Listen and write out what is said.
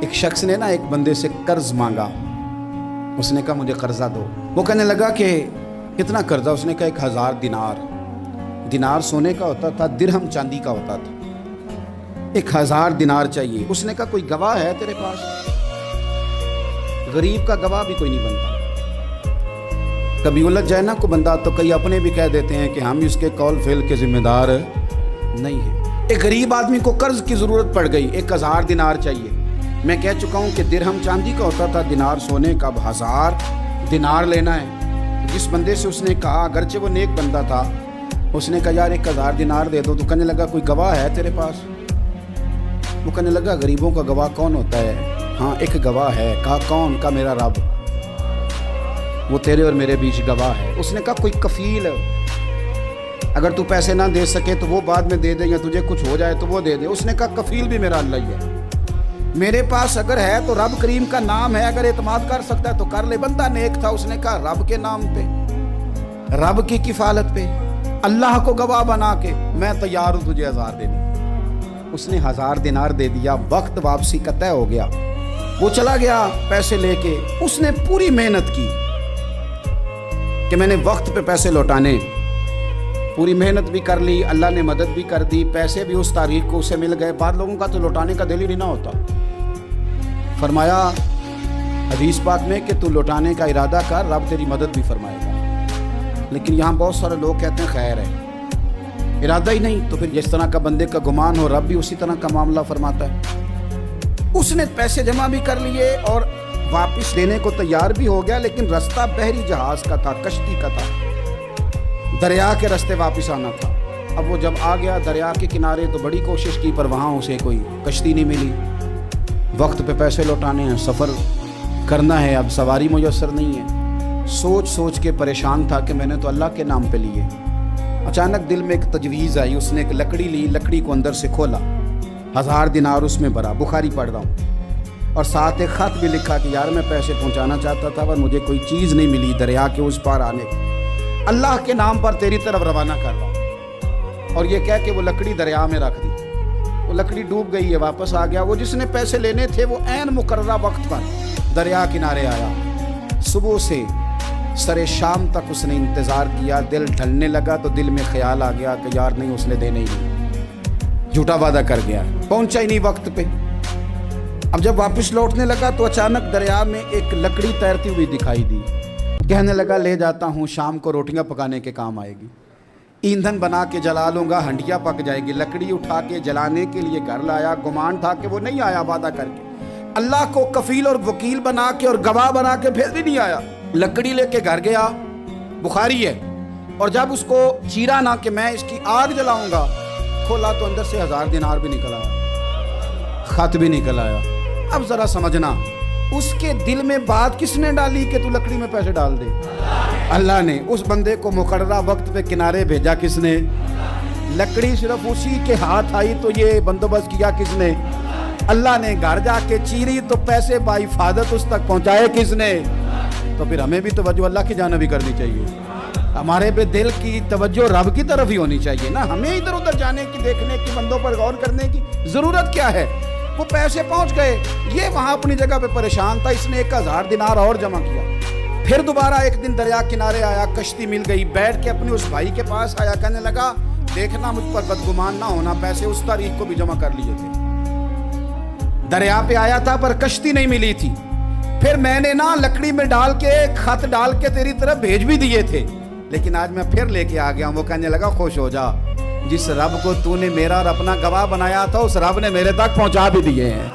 ایک شخص نے نا ایک بندے سے قرض مانگا. اس نے کہا مجھے قرضہ دو. وہ کہنے لگا کہ کتنا قرضہ؟ اس نے کہا 1000 دینار. دینار سونے کا ہوتا تھا، درہم چاندی کا ہوتا تھا. 1000 دینار چاہیے. اس نے کہا کوئی گواہ ہے تیرے پاس؟ غریب کا گواہ بھی کوئی نہیں بنتا. کبھی الجھ جائے نا کو بندہ تو کئی اپنے بھی کہہ دیتے ہیں کہ ہم اس کے قول فعل کے ذمہ دار نہیں ہیں. ایک غریب آدمی کو قرض کی ضرورت پڑ گئی، 1000 دینار چاہیے. میں کہہ چکا ہوں کہ درہم چاندی کا ہوتا تھا، دینار سونے کا. 1000 دینار لینا ہے. جس بندے سے اس نے کہا، اگرچہ وہ نیک بندہ تھا، اس نے کہا یار 1000 دینار دے دو. تو کہنے لگا کوئی گواہ ہے تیرے پاس؟ وہ کہنے لگا غریبوں کا گواہ کون ہوتا ہے؟ ہاں ایک گواہ ہے. کہا کون؟ کا میرا رب، وہ تیرے اور میرے بیچ گواہ ہے. اس نے کہا کوئی کفیل، اگر تو پیسے نہ دے سکے تو وہ بعد میں دے دے، یا تجھے کچھ ہو جائے تو وہ دے دے. اس نے کہا کفیل بھی میرا اللہ ہی ہے. میرے پاس اگر ہے تو رب کریم کا نام ہے، اگر اعتماد کر سکتا ہے تو کر لے. بندہ نیک تھا. اس نے کہا رب کے نام پہ، رب کی کفالت پہ، اللہ کو گواہ بنا کے میں تیار ہوں تجھے 1000 دینے. اس نے 1000 دینار دے دیا. وقت واپسی کا طے ہو گیا. وہ چلا گیا پیسے لے کے. اس نے پوری محنت کی کہ میں نے وقت پہ پیسے لوٹانے. پوری محنت بھی کر لی، اللہ نے مدد بھی کر دی، پیسے بھی اس تاریخ کو اسے مل گئے. بعض لوگوں کا تو لوٹانے کا دل ہی نہیں نہ ہوتا. فرمایا حدیث پاک میں کہ تو لوٹانے کا ارادہ کر، رب تیری مدد بھی فرمائے گا. لیکن یہاں بہت سارے لوگ کہتے ہیں خیر ہے، ارادہ ہی نہیں. تو پھر جس طرح کا بندے کا گمان ہو، رب بھی اسی طرح کا معاملہ فرماتا ہے. اس نے پیسے جمع بھی کر لیے اور واپس دینے کو تیار بھی ہو گیا. لیکن رستہ بحری جہاز کا تھا، کشتی کا تھا، دریا کے رستے واپس آنا تھا. اب وہ جب آ گیا دریا کے کنارے تو بڑی کوشش کی، پر وہاں اسے کوئی کشتی نہیں ملی. وقت پہ پیسے لوٹانے ہیں، سفر کرنا ہے، اب سواری میسر نہیں ہے. سوچ سوچ کے پریشان تھا کہ میں نے تو اللہ کے نام پہ لیے. اچانک دل میں ایک تجویز آئی. اس نے ایک لکڑی لی، لکڑی کو اندر سے کھولا، 1000 دینار اس میں بھرا. بخاری پڑھ رہا ہوں. اور ساتھ ایک خط بھی لکھا کہ یار میں پیسے پہنچانا چاہتا تھا پر مجھے کوئی چیز نہیں ملی دریا کے اس پار آنے کی، اللہ کے نام پر تیری طرف روانہ کر رہا ہوں. اور یہ کہہ کے وہ لکڑی دریا میں رکھ دی. وہ لکڑی ڈوب گئی ہے. واپس آ گیا. وہ جس نے پیسے لینے تھے وہ عین مقررہ وقت پر دریا کنارے آیا. صبح سے سر شام تک اس نے انتظار کیا. دل ڈھلنے لگا تو دل میں خیال آ گیا کہ یار نہیں، اس نے دینے ہی نہیں، جھوٹا وعدہ کر گیا، پہنچا ہی نہیں وقت پہ. اب جب واپس لوٹنے لگا تو اچانک دریا میں ایک لکڑی تیرتی ہوئی دکھائی دی. کہنے لگا لے جاتا ہوں، شام کو روٹیاں پکانے کے کام آئے گی، ایندھن بنا کے جلا لوں گا، ہنڈیا پک جائے گی. لکڑی اٹھا کے جلانے کے لیے گھر لایا. گمان تھا کہ وہ نہیں آیا وعدہ کر کے. اللہ کو کفیل اور وکیل بنا کے اور گواہ بنا کے پھر بھی نہیں آیا. لکڑی لے کے گھر گیا، بخاری ہے. اور جب اس کو چیرا نہ کہ میں اس کی آگ جلاؤں گا، کھولا تو اندر سے 1000 دینار بھی نکل آیا، خط بھی نکل آیا. اب ذرا سمجھنا، اس کے دل میں بات کس نے ڈالی کہ تو لکڑی میں پیسے ڈال دے؟ اللہ نے. اس بندے کو مقررہ وقت پہ کنارے بھیجا کس نے؟ لکڑی صرف اسی کے ہاتھ آئی تو یہ بندوبست کیا کس نے؟ اللہ نے. گھر جا کے چیری تو پیسے بحفاظت اس تک پہنچائے کس نے؟ تو پھر ہمیں بھی توجہ اللہ کی جانب بھی کرنی چاہیے. ہمارے پہ دل کی توجہ رب کی طرف ہی ہونی چاہیے نا. ہمیں ادھر ادھر جانے کی، دیکھنے کی، بندوں پر غور کرنے کی ضرورت کیا ہے؟ وہ پیسے پہنچ گئے. یہ وہاں اپنی جگہ پہ پریشان تھا. اس نے 1000 دینار اور جمع کیا. پھر دوبارہ ایک دن دریا کنارے آیا، کشتی مل گئی. بیٹھ کے اپنے اس بھائی کے پاس آیا. کہنے لگا دیکھنا مجھ پر بدگمان نہ ہونا، پیسے اس تاریخ کو بھی جمع کر لیے تھے. دریا پہ آیا تھا پر کشتی نہیں ملی تھی. پھر میں نے نا لکڑی میں ڈال کے خط ڈال کے تیری طرف بھیج بھی دیے تھے، لیکن آج میں پھر لے کے آ گیا ہوں. وہ کہنے لگا خوش ہو جا، جس رب کو تو نے میرا اور اپنا گواہ بنایا تھا اس رب نے میرے تک پہنچا بھی دیے ہیں.